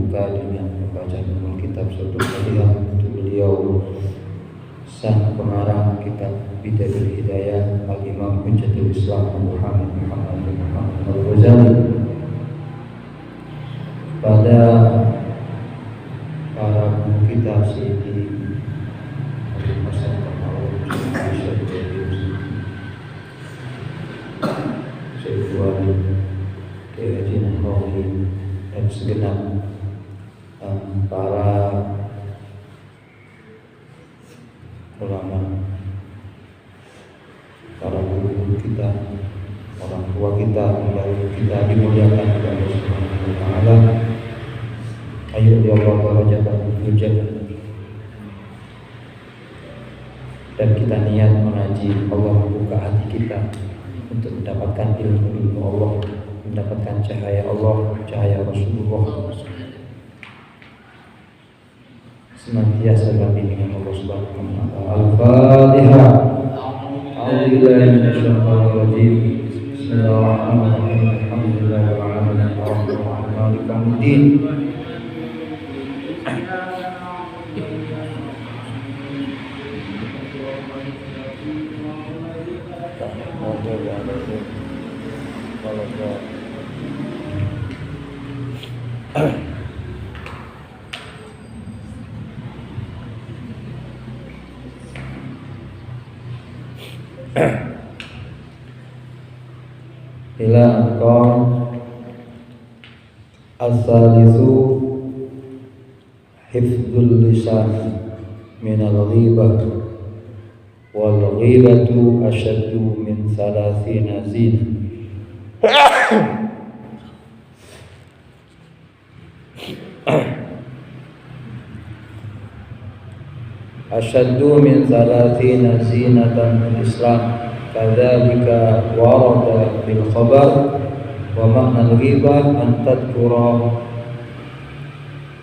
membuka dengan membaca kitab Suratul Fatihah untuk beliau sang pengarang kitab Bidayul Hidayah Al-Imam Hujjatul Islam Muhammad Al-Ghazali. Pada para guru kita Sayyidi Abdul Hasan keyajinan Nawawi dan segenap para ulama, para guru kita, orang tua kita, pendahulu kita dimuliakan oleh Allah Subhanahu wa taala. Ayo ya Allah darajatan hujjatan. Dan kita niat mengaji, Allah membuka hati kita untuk mendapatkan ilmu Allah, mendapatkan cahaya Allah, cahaya Rasulullah, senantiasa berbimbingan Allah Subhanahu wa taala. Al-Fatihah. A'udzubillahi minasyaitonir rajim. Bismillahirrahmanirrahim. Alhamdulillahirabbil alamin. Arrahmanirrahim. Maliki yaumiddin. Ila anqam as-salisu hifdzul lisan min al-ghibah wal ghibatu ashaddu min 30 zina. Ashaddu min 30 zinatan fil Islam. Kadzalika warada bil khabar wa ma'na al-ghibah an tadhkura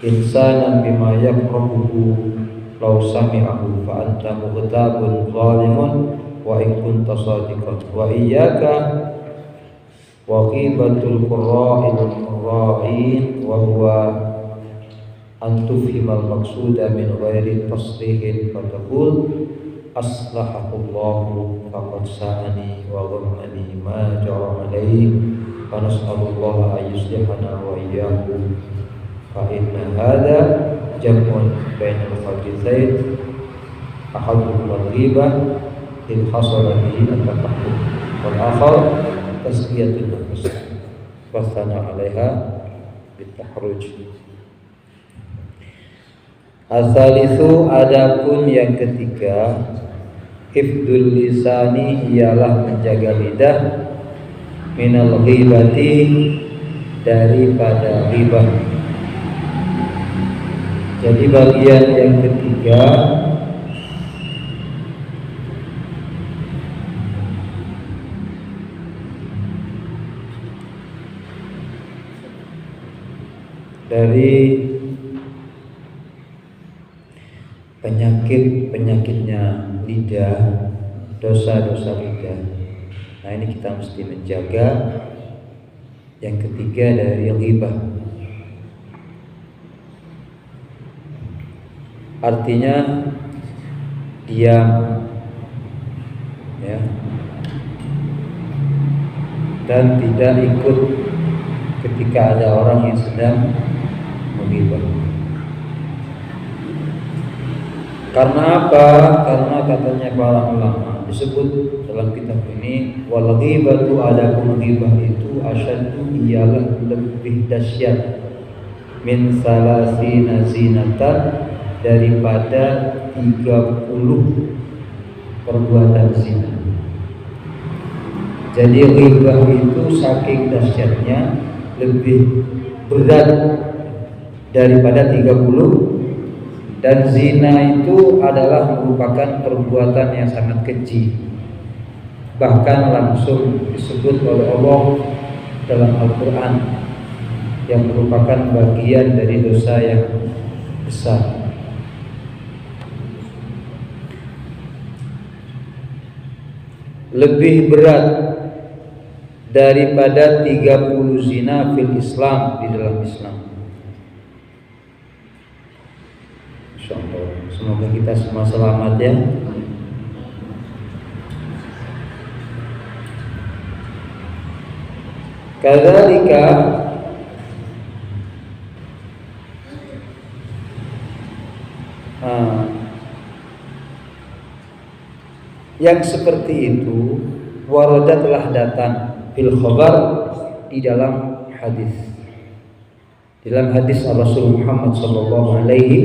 insanan bima yakrahuhu law sami'ahu fa anta mughtabun zalimun wa in kunta sadiqan wa iyyaka wa ghibatul qurra'in wa huwa an tufhimal maqsuda min ghairi tasrihin fa taqul aslahahullahu faqad sa'ani wa ghammani ma jara alayhi fa nas'alullaha an yuslihana wa iyyahu fa inna hadha jam'un bainal khabithain ahaduhum al-ghibah in hasala bihi at-tafahhum wal akhar tasqiyatul nafs wa sana 'alaiha bitahruj. Asalisu, adapun yang ketiga, hifdzul lisani ialah menjaga lidah minal ghibati daripada ghibah. Jadi bagian yang ketiga dari penyakitnya lidah, dosa-dosa lidah. Nah, ini kita mesti menjaga. Yang ketiga dari ghibah, artinya diam, ya, dan tidak ikut ketika ada orang yang sedang menghibah. Karena apa? Karena katanya para ulama disebut dalam kitab ini, wal ghibatu, adapun ghibah itu asyaddu ialah lebih dahsyat min salasina zinatan daripada 30 perbuatan zina. Jadi ghibah itu saking dahsyatnya lebih berat daripada 30. Dan zina itu adalah merupakan perbuatan yang sangat keji. Bahkan langsung disebut oleh Allah dalam Al-Quran, yang merupakan bagian dari dosa yang besar. Lebih berat daripada 30 zina fil Islam, di dalam Islam. Semoga kita semua selamat ya. Kadzalika yang seperti itu warada telah datang fil khabar di dalam hadis. Dalam hadis Rasul Muhammad sallallahu alaihi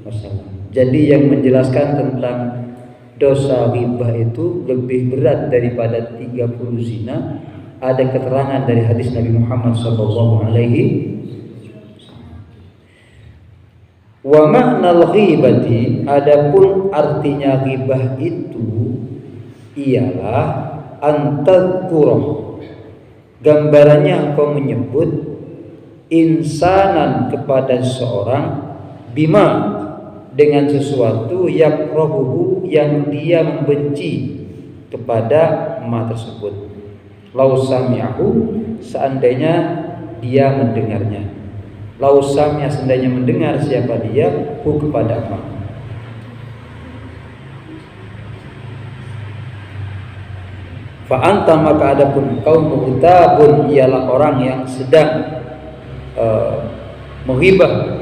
wasallam. Jadi yang menjelaskan tentang dosa ghibah itu lebih berat daripada 30 zina. Ada keterangan dari hadis Nabi Muhammad sallallahu alaihi wa ma'nal ghibati, adapun artinya ghibah itu ialah antadzkurah, gambarannya engkau menyebut insanan kepada seorang bima dengan sesuatu yakrahuhu yang dia membenci kepada ma tersebut. Lau sami'ahu, seandainya dia mendengarnya. Lau sami'a, seandainya mendengar siapa dia hu kepada ma. Fa anta, maka adapun kaum mughtabun ialah orang yang sedang menghibah.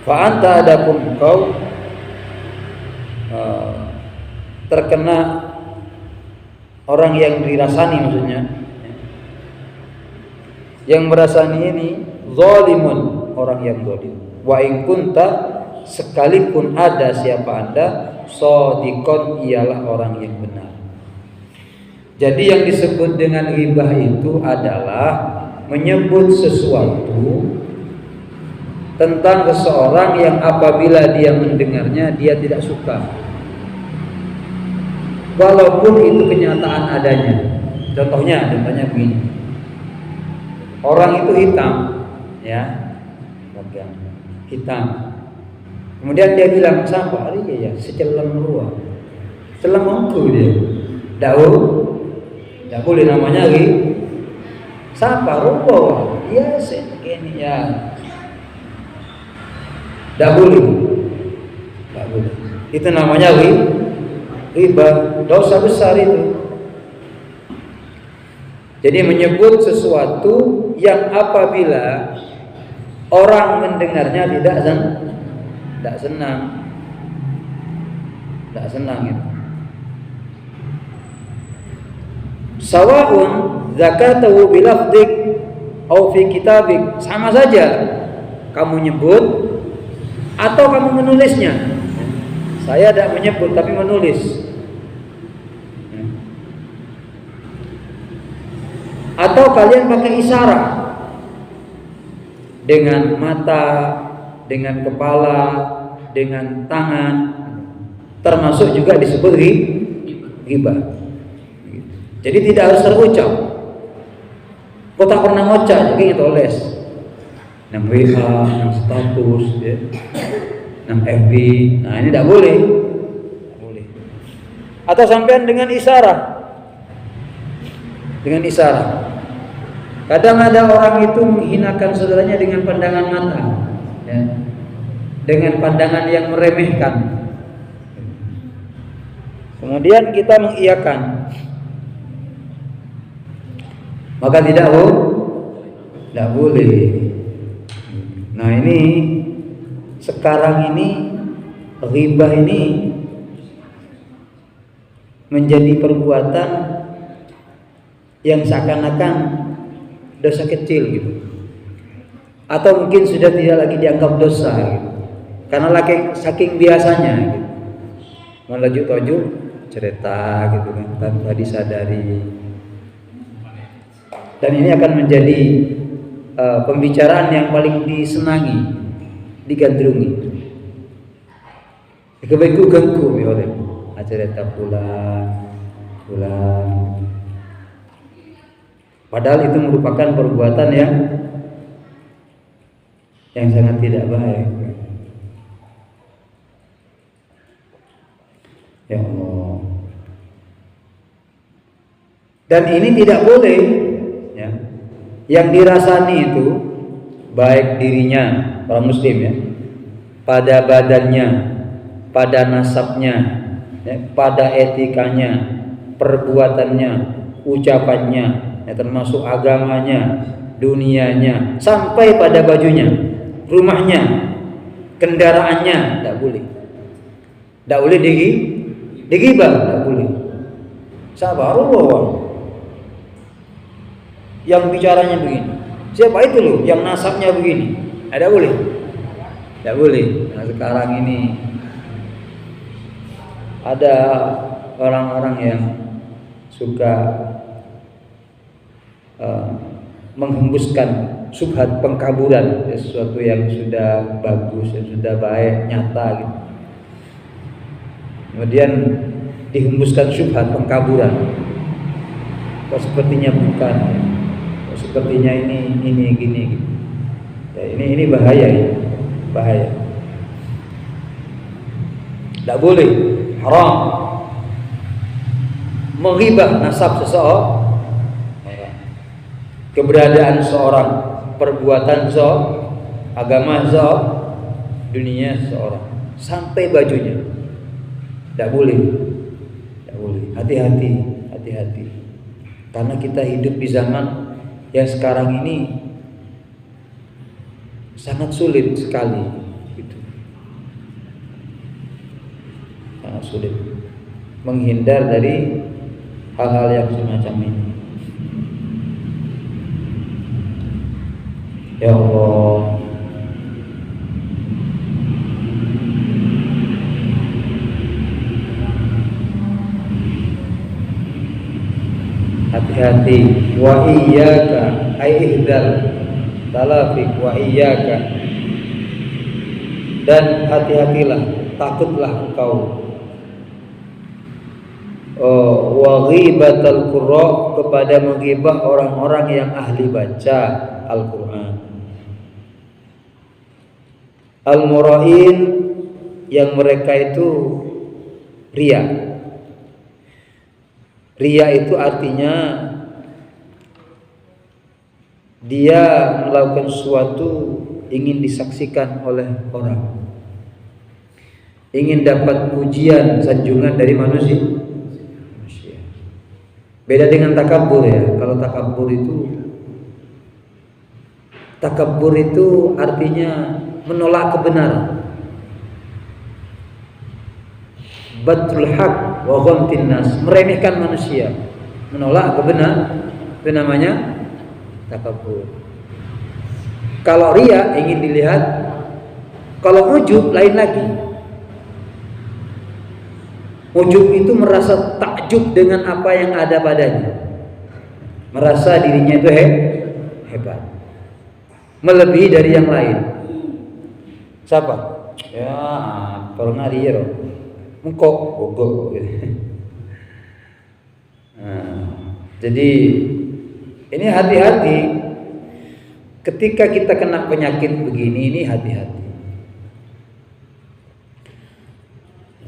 Fa anta, adapun kau terkena orang yang dirasani, maksudnya yang merasani ini zalimun, orang yang zalim. Wa in kunta, sekalipun ada siapa anda, shadiqon, ialah orang yang benar. Jadi yang disebut dengan ghibah itu adalah menyebut sesuatu tentang seseorang yang apabila dia mendengarnya dia tidak suka, walaupun itu kenyataan adanya. Contohnya begini, orang itu hitam, ya, hitam. Kemudian dia bilang, siapa? Iya ya, secelem ruang, celem mongku dia. Tidak boleh namanya lagi. Siapa? Rupo. Iya, ini ya. Tidak boleh. Itu namanya ghibah, dosa besar itu. Jadi menyebut sesuatu yang apabila orang mendengarnya tidak senang itu. Sawa'un zakatahu bilafdik au fi kitabik, sama saja kamu nyebut atau kamu menulisnya. Saya tidak menyebut tapi menulis. Atau kalian pakai isyarat dengan mata, dengan kepala, dengan tangan, termasuk juga disebut ghibah. Jadi tidak harus terucap. Kau tak pernah ngocak, jadi tulis nang WA, nang status, ya, nang FB. Nah ini tidak boleh. Atau sampean dengan isyarat. Dengan isyarat. Kadang ada orang itu menghinakan saudaranya dengan pandangan mata, ya, dengan pandangan yang meremehkan. Kemudian kita mengiyakan, maka tidak boleh. Nah ini sekarang ini ghibah ini menjadi perbuatan yang seakan-akan dosa kecil gitu, atau mungkin sudah tidak lagi dianggap dosa gitu, karena saking biasanya gitu. Melaju-laju cerita gitu kan tanpa disadari. Dan ini akan menjadi pembicaraan yang paling disenangi, digandrungi. Kebaiku ganggu ya oleh cerita pulang. Padahal itu merupakan perbuatan yang sangat tidak baik. Ya Allah. Dan ini tidak boleh Yang dirasani itu baik dirinya orang muslim ya, pada badannya, pada nasabnya, ya, pada etikanya, perbuatannya, ucapannya, ya, termasuk agamanya, dunianya, sampai pada bajunya, rumahnya, kendaraannya, tidak boleh. Tidak boleh digibah, tidak boleh. Sabarullah. Yang bicaranya begini, siapa itu loh yang nasabnya begini? Tidak boleh. Tidak boleh. Nah, sekarang ini ada orang-orang yang suka menghembuskan subhat pengkaburan, sesuatu yang sudah bagus, yang sudah baik, nyata gitu. Kemudian dihembuskan subhat pengkaburan. Kok sepertinya bukan, kok sepertinya ini gini gitu. Ya, ini bahaya ya. Bahaya. Tidak boleh, haram menghibah nasab seseorang, keberadaan seorang, perbuatan seorang, agama seorang, dunia seorang, sampai bajunya. Tidak boleh. Tidak boleh. Hati-hati, hati-hati. Karena kita hidup di zaman yang sekarang ini sangat sulit sekali gitu. Sangat sulit menghindar dari hal-hal yang semacam ini. Ya Allah, hati-hati. Wa iyyaka ay ihdar talafik wa iyyaka, dan hati-hatilah, takutlah engkau wa ghibatal qurra, kepada menghibah orang-orang yang ahli baca Al-Qur'an. Al-mura'in, yang mereka itu riya. Riya itu artinya dia melakukan sesuatu ingin disaksikan oleh orang, ingin dapat pujian, sanjungan dari manusia. Beda dengan takabur ya. Kalau takabur itu artinya menolak kebenaran. Batul haq wa ghamtin nas, meremehkan manusia, menolak kebenaran, itu namanya takabur. Kalau riya ingin dilihat, kalau ujub lain lagi. Ujub itu merasa takjub dengan apa yang ada padanya, merasa dirinya itu hebat, melebihi dari yang lain. Siapa? Ya, orang riya loh. Mengkok, bogok. Nah, jadi ini hati-hati. Ketika kita kena penyakit begini, ini hati-hati.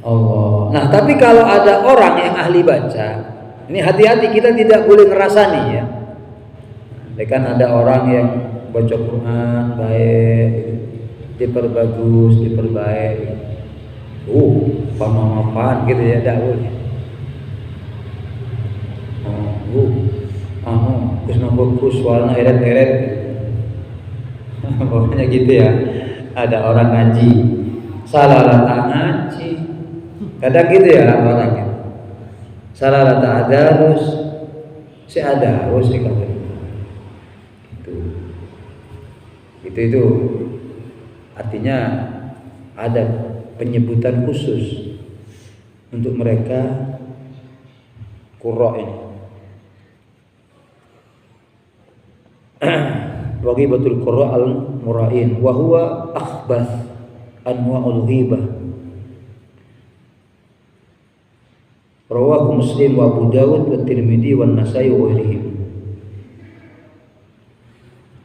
Allah. Nah, tapi kalau ada orang yang ahli baca, ini hati-hati, kita tidak boleh ngerasani ya. Kan ada orang yang baca Quran baik, diperbagus, diperbaik. Pemahaman gitu ya, tidak boleh. Terus bagus, warna eret-eret. Pokoknya gitu ya. Ada orang ngaji, salah letak ngaji. Kadang gitu ya orang gitu. Salah letak adarus, si adarus si kata. Itu artinya ada penyebutan khusus untuk mereka qurra ini. Waghibatul qurra al-mura'in wa huwa akhbath anwa'ul ghibah. Rawahu Muslim wa Abu Dawud wa Tirmidzi wa Nasa'i wa ghairihim.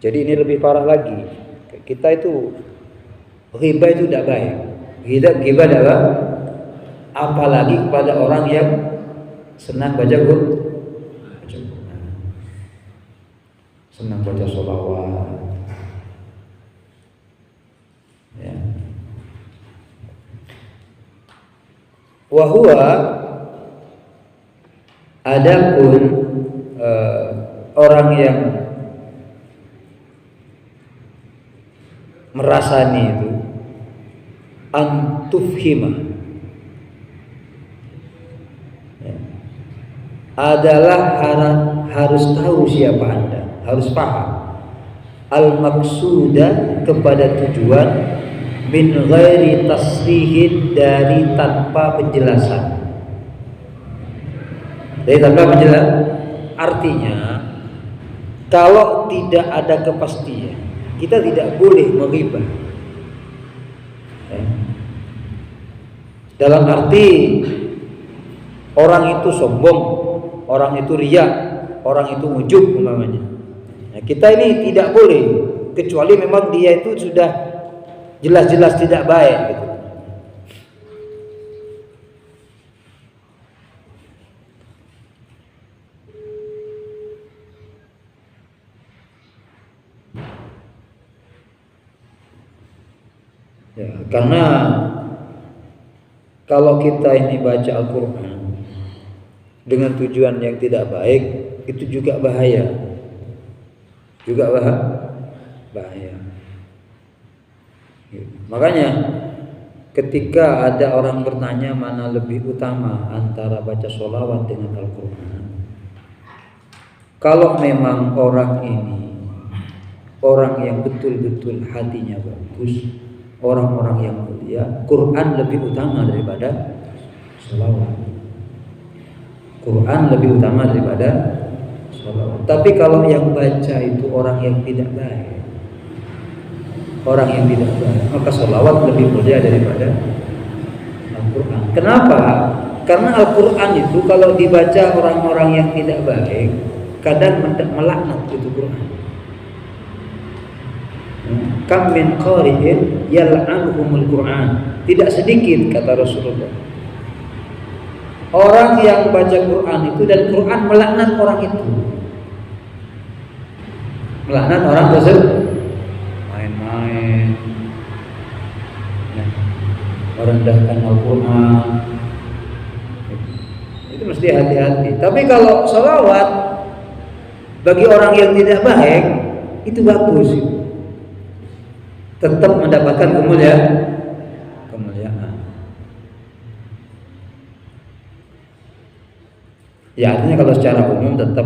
Jadi ini lebih parah lagi. Kita itu ghibah itu tidak baik. Ghibah adalah apalagi kepada orang yang senang baca Quran. senang baca sholawat, ya. Wahua adapun orang yang merasani itu antufhimah, ya, adalah harus tahu siapa Anda, harus paham al-maqsuda kepada tujuan min ghairi tasrihin, dari tanpa penjelasan. Dari tanpa penjelasan artinya kalau tidak ada kepastian kita tidak boleh menghibah, ya. Dalam arti orang itu sombong, orang itu riya, orang itu ujub umpamanya. Nah, kita ini tidak boleh kecuali memang dia itu sudah jelas-jelas tidak baik gitu. Ya, karena kalau kita ini baca Al-Quran dengan tujuan yang tidak baik, itu juga bahaya, bahaya. Makanya ketika ada orang bertanya mana lebih utama antara baca sholawat dengan Al-Quran, kalau memang orang ini orang yang betul-betul hatinya bagus, orang-orang yang mulia, Quran lebih utama daripada sholawat. Quran lebih utama daripada sholawat. Tapi kalau yang baca itu orang yang tidak baik, maka sholawat lebih mulia daripada Al-Quran. Kenapa? Karena Al-Quran itu kalau dibaca orang-orang yang tidak baik, kadang melaknat itu Quran. Kam min qari'in yal'anuhumul Quran. Tidak sedikit kata Rasulullah orang yang baca Quran itu dan Quran melaknat orang itu. Melaknat orang tersebut main-main, ya, merendahkan Al-Quran. Itu mesti hati-hati. Tapi kalau sholawat bagi orang yang tidak baik itu bagus, tetap mendapatkan kemuliaan. Ya, artinya kalau secara umum tetap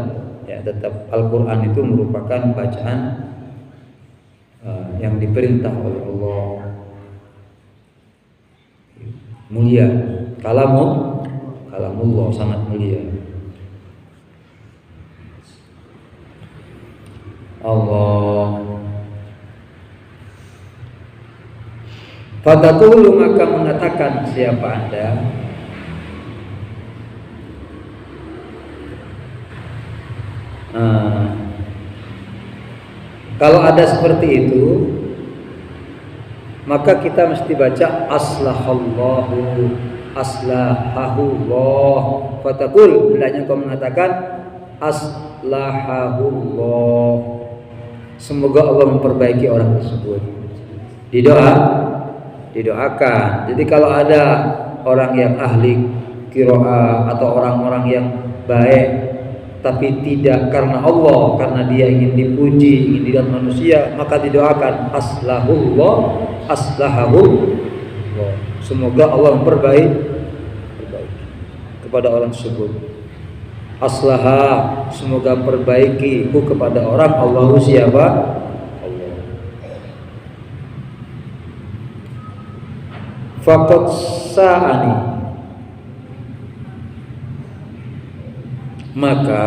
Al-Quran itu merupakan bacaan yang diperintah oleh Allah, mulia, kalamullah sangat mulia. Allah Fataqulu, maka mengatakan siapa Anda, kalau ada seperti itu, maka kita mesti baca aslahahullah. Fataqul, hendaknya kau mengatakan aslahahullah, semoga Allah memperbaiki orang tersebut. Didoakan. Jadi kalau ada orang yang ahli qiraah atau orang-orang yang baik tapi tidak karena Allah, karena dia ingin dipuji, ingin dilihat manusia, maka didoakan aslahahullah, semoga Allah memperbaiki kepada orang tersebut. Aslaha, semoga perbaikiku kepada orang. Allahu siapa? Allah. Faqad sa'ani, maka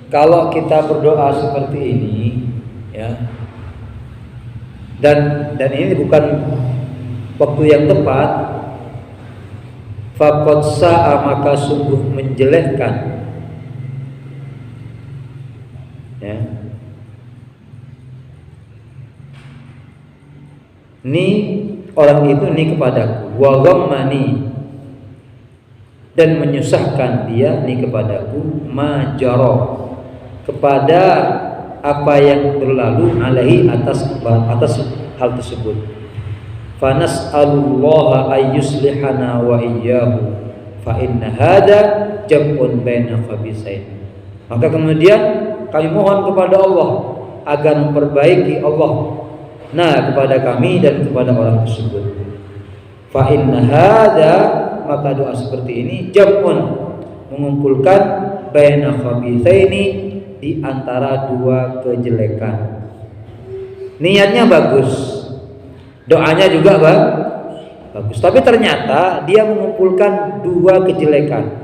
kalau kita berdoa seperti ini, ya, dan ini bukan waktu yang tepat, faqad sa'a, maka sungguh menjelekkan, ya, ni orang itu ni kepadaku, wa ghammani, dan menyusahkan dia ni kepadaku, majaro, kepada apa yang berlalu alaihi atas hal tersebut. Fa nas'alullaha ayyuslihana wa iyyahu fa inna hada jam'un baina khabisain. Maka kemudian kami mohon kepada Allah agar memperbaiki Allah kepada kami dan kepada orang tersebut. Fa inna hada, maka doa seperti ini jam'un, mengumpulkan baina khabisaini, di antara dua kejelekan. Niatnya bagus, doanya juga bagus, tapi ternyata dia mengumpulkan dua kejelekan.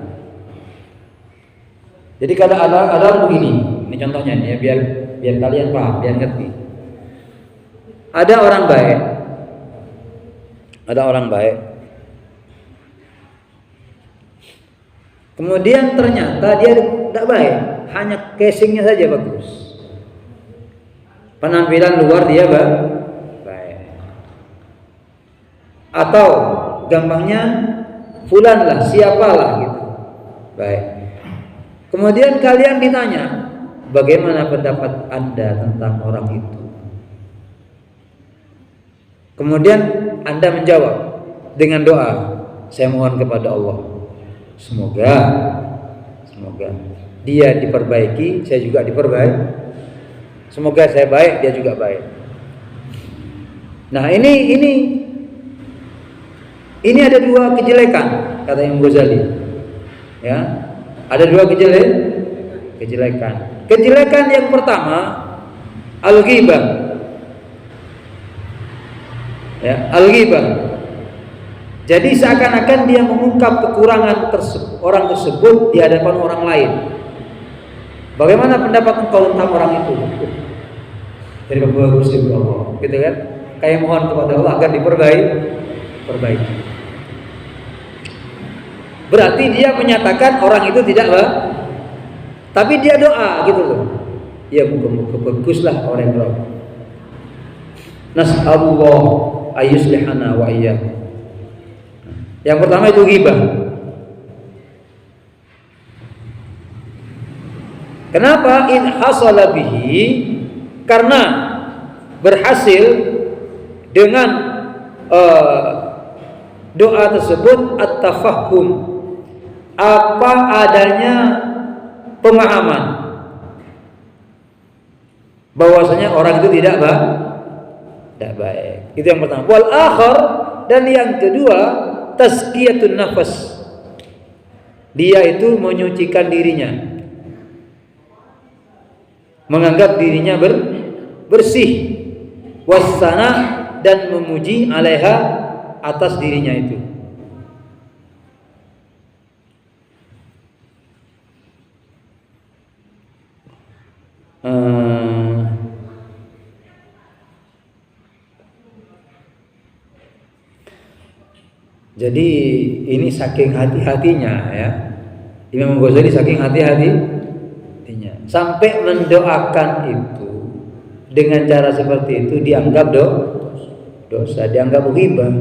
Jadi kadang ada begini, ini contohnya nih ya, biar kalian paham, biar ngerti. Ada orang baik, kemudian ternyata dia tidak baik, hanya casingnya saja bagus, penampilan luar dia baik, atau gampangnya fulan lah, siapalah gitu, baik. Kemudian kalian ditanya, bagaimana pendapat Anda tentang orang itu? Kemudian Anda menjawab dengan doa, saya mohon kepada Allah, semoga dia diperbaiki, saya juga diperbaiki. Semoga saya baik, dia juga baik. Nah, ini ada dua kejelekan, kata Imam Ghazali. Ya, ada dua kejelekan. Kejelekan yang pertama, al-ghibah. Ya, al-ghibah. Jadi seakan-akan dia mengungkap kekurangan orang tersebut di hadapan orang lain. Bagaimana pendapat engkau tentang orang itu? Jadi bagus ya Allah, gitu kan? Kayak mohon kepada Allah agar diperbaiki. Berarti dia menyatakan orang itu tidak tapi dia doa gitu loh. Ya muka-muka baguslah orang itu. Nas'alullah ayyuslihana wa iyyakum. Yang pertama itu ghibah. Kenapa? In hasala bihi, karena berhasil dengan doa tersebut at-tafahum, apa adanya pemahaman bahwasanya orang itu tidak baik. Itu yang pertama. Wal akhar, dan yang kedua tazkiyatun nafas, dia itu menyucikan dirinya, menganggap dirinya bersih, wasana, dan memuji alaiha, atas dirinya itu. Jadi ini saking hati-hatinya ya, Imam Ghazali saking hati-hatinya sampai mendoakan itu dengan cara seperti itu dianggap dosa, dianggap ghibah,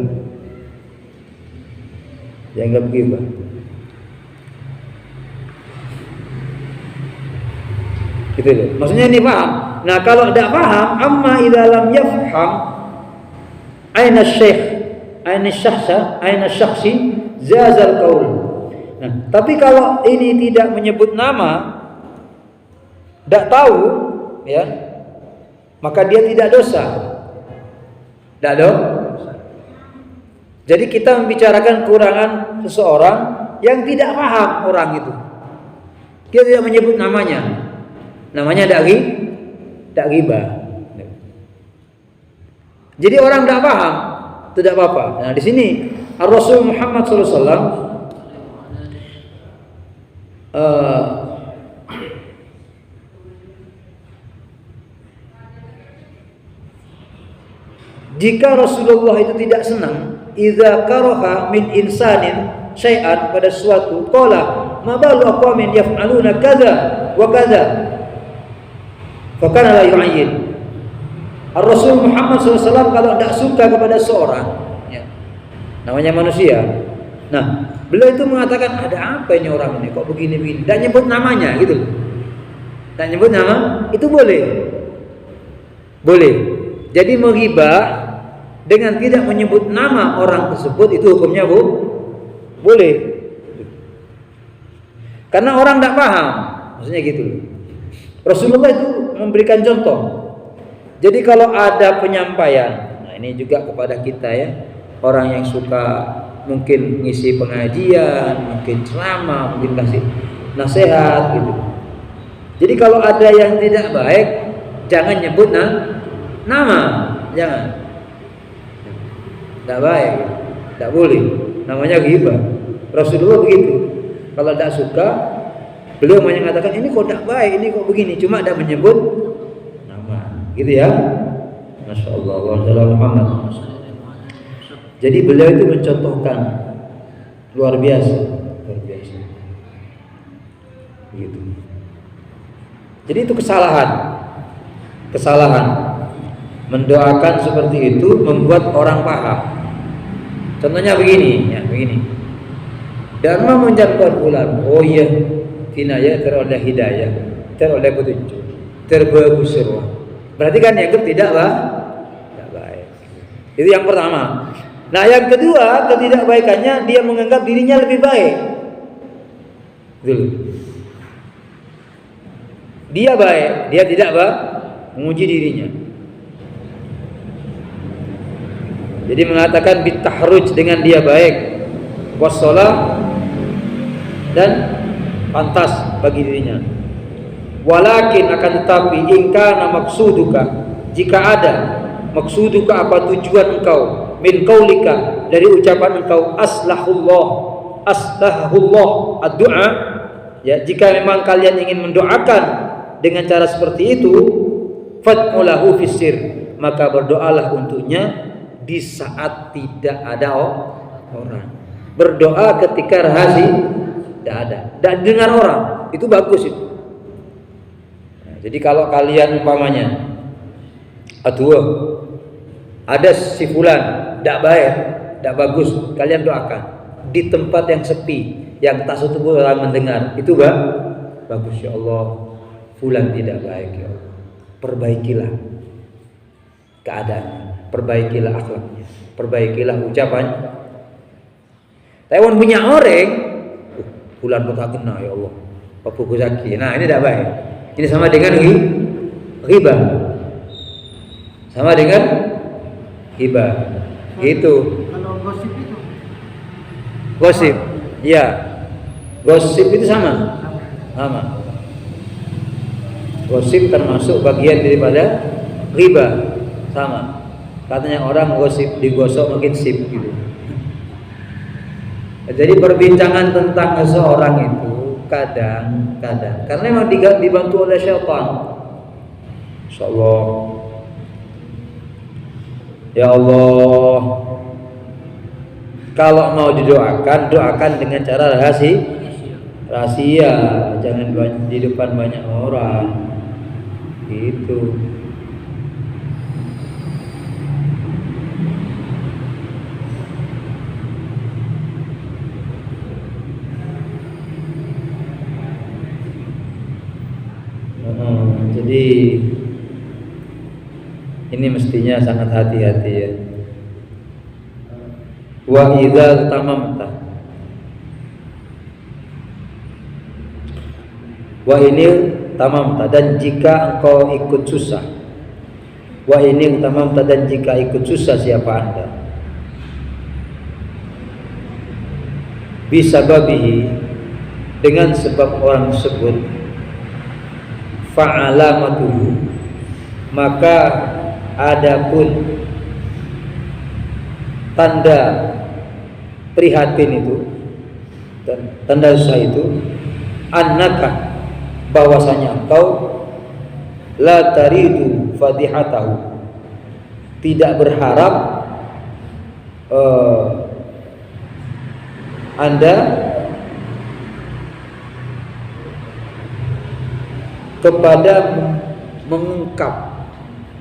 gitu loh. Maksudnya ini paham. Nah, kalau tidak paham, amma idza lam yafham aina syekh, aina syakhsi zazal qaul. Nah, tapi kalau ini tidak menyebut nama, tidak tahu ya, maka dia tidak dosa. Tidak dosa. Jadi kita membicarakan kekurangan seseorang yang tidak paham orang itu. Kita tidak menyebut namanya. Namanya tidak ghibah. Jadi orang tidak paham, tidak apa-apa. Nah, di sini Rasul Muhammad SAW jika Rasulullah itu tidak senang, idza karaha min insanin syai'an, pada suatu, qala ma balu aqwamin yaf'aluna kadza wa kadza, fa kana la yu'ayyin. Rasul Muhammad SAW kalau tidak suka kepada seorang ya, namanya manusia, nah beliau itu mengatakan, ada apa ini orang ini kok begini-begini, tidak nyebut namanya gitu. tak nyebut nama, itu boleh. Boleh. Jadi menghibah dengan tidak menyebut nama orang tersebut itu hukumnya boleh. Karena orang tidak paham, maksudnya gitu. Rasulullah itu memberikan contoh. Jadi kalau ada penyampaian, nah ini juga kepada kita ya, orang yang suka mungkin ngisi pengajian, mungkin ceramah, mungkin kasih nasihat gitu. Jadi kalau ada yang tidak baik, jangan nyebut nama, jangan. Tidak baik, tidak boleh. Namanya ghibah. Rasulullah begitu. Kalau tidak suka, beliau mengatakan ini kok tidak baik, ini kok begini. Cuma tidak menyebut nama, gitu ya. Masya Allah, Muhammad. Jadi beliau itu mencontohkan luar biasa, luar biasa. Begitu. Jadi itu kesalahan mendoakan seperti itu membuat orang paham. Contohnya begini, ya begini. Dharma mengucapkan bulan, oh iya, kinaya teroleh hidayah, teroleh petunjuk, terbagus surah. Berarti kan yang tidak baik. Itu yang pertama. Nah yang kedua, ketidakbaikannya dia menganggap dirinya lebih baik. Betul. Dia baik, dia tidak menguji dirinya. Jadi mengatakan bitahruj dengan dia baik, wassalah dan pantas bagi dirinya. Walakin akan tetapi ingkana maksuduka, jika ada maksuduka apa tujuan engkau min qaulika dari ucapan engkau aslahullah ad-du'a, ya jika memang kalian ingin mendoakan dengan cara seperti itu, fad'ulahu fissir, maka berdoalah untuknya di saat tidak ada orang. Berdoa ketika rahasia tidak ada, tidak dengar orang, itu bagus itu. Nah, jadi kalau kalian umpamanya, aduh, ada si fulan tidak baik, tidak bagus, kalian doakan di tempat yang sepi, yang tak satu orang mendengar, itu bagus. Ya Allah, fulan tidak baik, ya Allah, perbaikilah keadaannya, perbaikilah akhlaknya, perbaikilah ucapan. Taiwan punya orang, fulan kota kena, ya Allah, apa kuzaki. Nah ini tidak baik. Ini sama dengan ghibah, sama dengan ghibah. Gitu. Kalau gosip itu? Gosip, iya. Gosip itu sama. Gosip termasuk bagian daripada ghibah, sama. Katanya orang gosip digosok makin sip gitu. Jadi perbincangan tentang seseorang itu kadang-kadang karena memang dibantu oleh syaitan. Insyaallah. Ya Allah, kalau mau didoakan, doakan dengan cara rahasia, jangan di depan banyak orang. Gitu. Jadi ini mestinya sangat hati-hati ya. Wa idza tamamta, wa ini tamamta, dan jika engkau ikut susah. Wa ini tamamta, dan jika ikut susah siapa anda, bisa babihi, dengan sebab orang tersebut, fa'alamatuhu, maka adapun tanda prihatin itu, tanda susah itu, annaka, bahwasanya engkau la taridu fadihatahu, tidak berharap anda kepada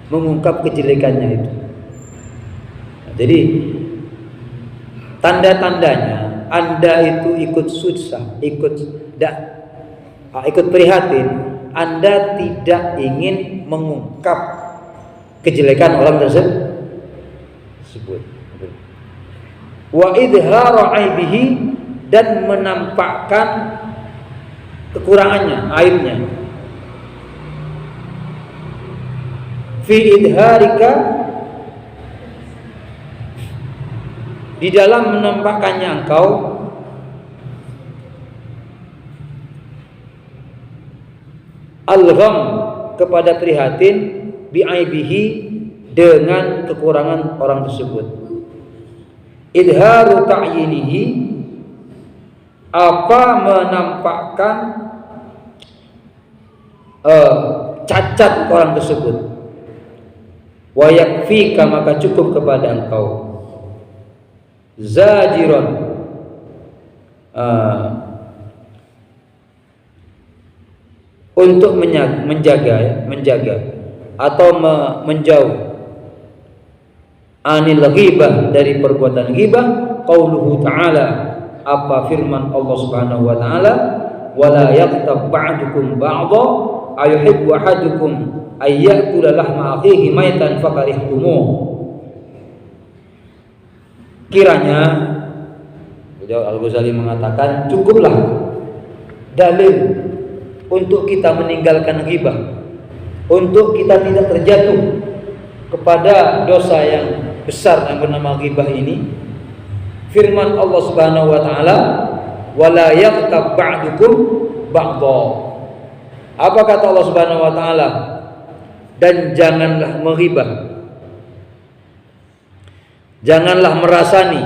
mengungkap kejelekannya itu. Nah, jadi tanda-tandanya anda itu ikut susah, ikut prihatin, Anda tidak ingin mengungkap kejelekan orang tersebut. Wa idharu aibihi, dan menampakkan kekurangannya, aibnya. Fi idharika, di dalam menampakkannya engkau al-gham, kepada prihatin, bi'aibihi, dengan kekurangan orang tersebut. Idharu ta'yinihi, apa menampakkan cacat orang tersebut. Wa yakfika, maka cukup kepada engkau. Zajiran, untuk menjaga atau menjauh, anil ghibah, dari perbuatan ghibah. Qauluhu ta'ala, apa firman Allah Subhanahu wa taala, wala yaghtab ba'dukum ba'dha ayuhibbu ahadukum ayyakula lahma akhihi maitan fakarihtumuh. Kiranya, beliau Al-Ghazali mengatakan, cukuplah dalil untuk kita meninggalkan ghibah, untuk kita tidak terjatuh kepada dosa yang besar yang bernama ghibah ini. Firman Allah Subhanahu wa taala, wala yaghtab ba'dukum ba'dha. Apa kata Allah Subhanahu wa taala? Dan janganlah menghibah, janganlah merasani,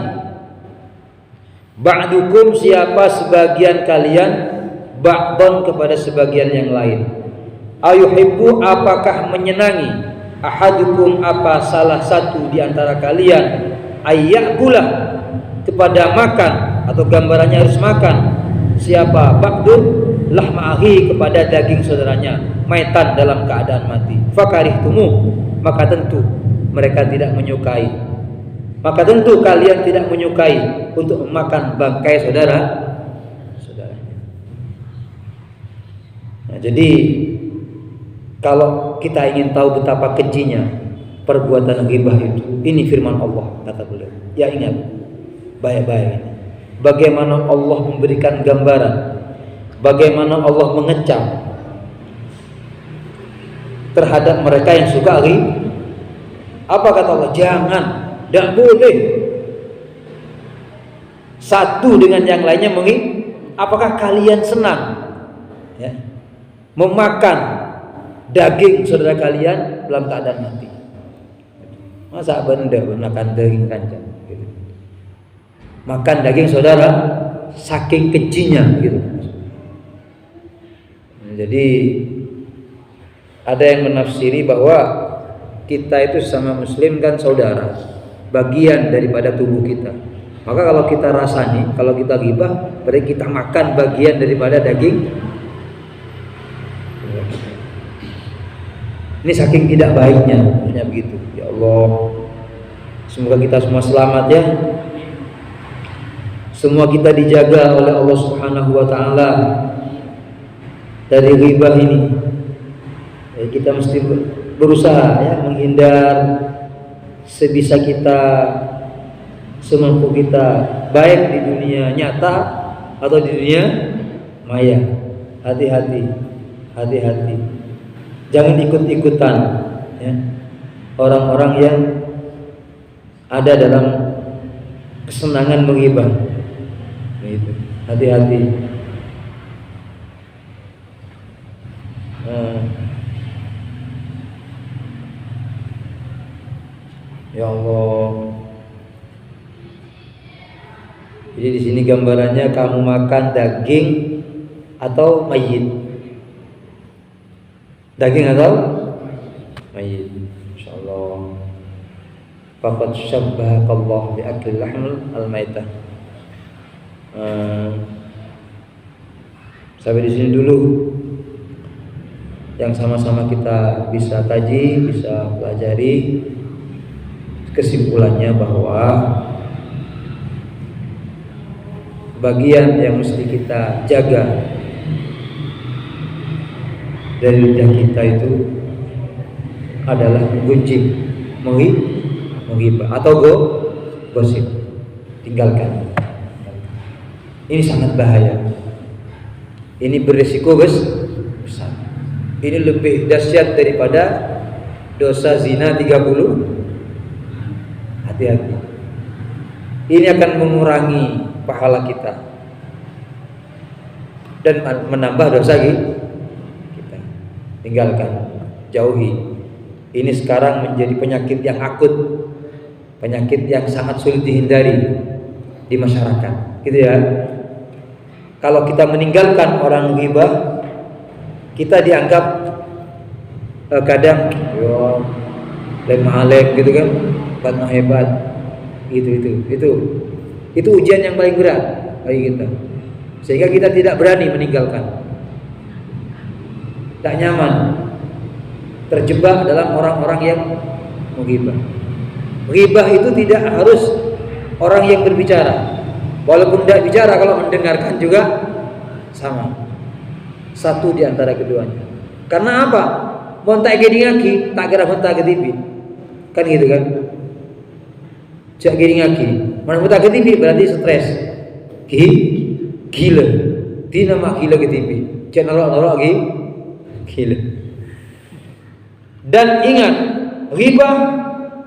ba'dukum, siapa sebagian kalian, ba'dhan, kepada sebagian yang lain. Ayuhibbu, apakah menyenangi, ahadukum, apa salah satu di antara kalian, ayyakulah, kepada makan, atau gambarannya harus makan, siapa, ba'dun, lahma akhi, kepada daging saudaranya, maitan, dalam keadaan mati. Fakarihtumuh, maka tentu mereka tidak menyukai, maka tentu kalian tidak menyukai untuk memakan bangkai saudaranya. Nah, jadi kalau kita ingin tahu betapa kejinya perbuatan ghibah itu, ini firman Allah, kata beliau. Ya, ingat baik-baik bagaimana Allah memberikan gambaran, bagaimana Allah mengecam terhadap mereka yang suka ghibah. Apa kata Allah? Jangan, tidak boleh satu dengan yang lainnya menghibah. Apakah kalian senang, ya, memakan daging saudara kalian dalam keadaan mati? Masa benda makan daging kancang gitu. Makan daging saudara, saking kejinya gitu. Jadi ada yang menafsiri bahwa kita itu sama muslim kan saudara, bagian daripada tubuh kita. Maka kalau kita rasani, kalau kita ghibah, berarti kita makan bagian daripada daging. Ini saking tidak baiknya, hanya begitu. Ya Allah, semoga kita semua selamat ya. Semua kita dijaga oleh Allah Subhanahu wa taala dari ghibah ini. Ya, kita mesti berusaha ya menghindar sebisa kita, semampu kita, baik di dunia nyata atau di dunia maya. Hati-hati, hati-hati. Jangan ikut-ikutan ya, orang-orang yang ada dalam kesenangan menghibah. Gitu. Hati-hati. Ya Allah. Jadi di sini gambarannya kamu makan daging atau mayit. Daging atau mayit. Insyaallah. Faqad syabbahakallah bi akli lahm al-maitah. Sampai di sini dulu yang sama-sama kita bisa kaji, bisa pelajari. Kesimpulannya bahwa bagian yang mesti kita jaga dari lidah kita itu adalah gunjing, menghibah atau gosip. Tinggalkan. Ini sangat bahaya. Ini berisiko besar. Ini lebih dahsyat daripada dosa zina 30. Hati-hati. Ini akan mengurangi pahala kita dan menambah dosa kita. Tinggalkan, jauhi. Ini sekarang menjadi penyakit yang akut, penyakit yang sangat sulit dihindari di masyarakat, gitu ya. Kalau kita meninggalkan orang ghibah, kita dianggap kadang lemah alek gitu kan, bukan hebat. Itu ujian yang paling berat bagi kita, sehingga kita tidak berani meninggalkan. Tak nyaman, terjebak dalam orang-orang yang menghibah. Ghibah itu tidak harus orang yang berbicara. Walaupun tidak bicara, kalau mendengarkan juga sama. Satu di antara keduanya. Karena apa? Montak gedingaki, tak kira montak ketipi. Kan gitu kan? Jak gedingaki, mana montak ketipi berarti stres. Gila. Tina mak gila ketipi. Jak nolok gila. Dan ingat, ghibah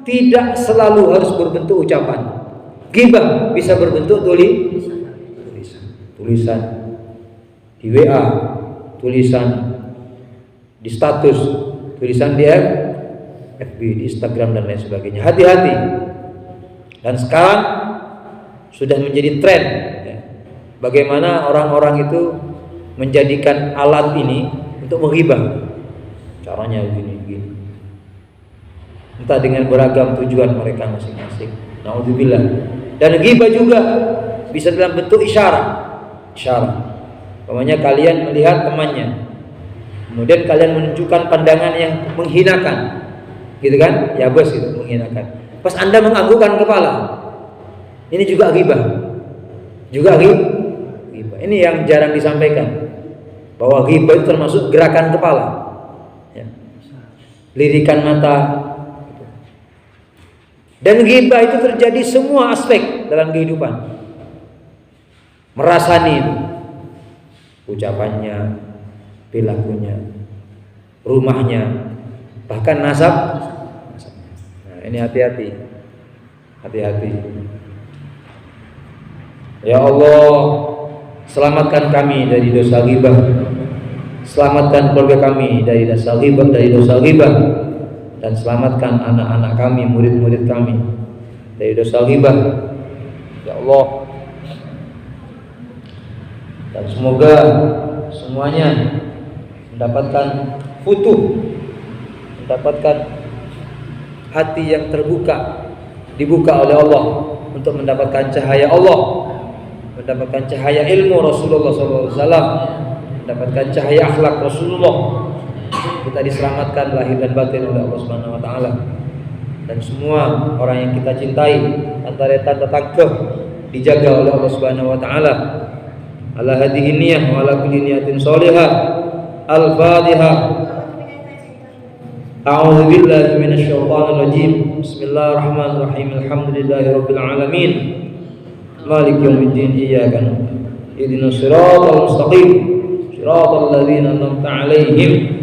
tidak selalu harus berbentuk ucapan. Ghibah bisa berbentuk tulisan di WA, tulisan di status, tulisan di FB, di Instagram dan lain sebagainya. Hati-hati. Dan sekarang sudah menjadi tren ya, bagaimana orang-orang itu menjadikan alat ini untuk menghibah. Caranya begini. Entah dengan beragam tujuan mereka masing-masing. Naudzubillah. Dan ghibah juga bisa dalam bentuk isyarat. Umpamanya kalian melihat temannya, kemudian kalian menunjukkan pandangan yang menghinakan, gitu kan? Ya bos, itu menghinakan. Pas Anda menganggukkan kepala, ini juga ghibah. Ghibah. Ini yang jarang disampaikan, bahwa ghibah itu termasuk gerakan kepala, ya. Lirikan mata. Dan ghibah itu terjadi semua aspek dalam kehidupan. Merasani itu, ucapannya, perilakunya, rumahnya, bahkan nasab. Nah, ini hati-hati. Ya Allah, selamatkan kami dari dosa ghibah. Selamatkan keluarga kami dari dosa ghibah. Dan selamatkan anak-anak kami, murid-murid kami dari dosa ghibah. Ya Allah. Dan semoga semuanya mendapatkan mendapatkan hati yang dibuka oleh Allah untuk mendapatkan cahaya Allah, mendapatkan cahaya ilmu Rasulullah SAW, mendapatkan cahaya akhlak Rasulullah. Kita diselamatkan lahir dan batin oleh Allah Subhanahu wa taala. Dan semua orang yang kita cintai antara tanda takbir dijaga oleh Allah Subhanahu wa taala. Ala hadhihi niyyah wa ala kulli niyatin shalihah. Al-Fatihah. A'udzu billahi minasy syaithanir rajim. Bismillahirrahmanirrahim. Alhamdulillahirabbil alamin. Maliki yaumiddin. Iyyaka na'budu wa iyyaka nasta'in. Shiratal ladzina an'amta 'alaihim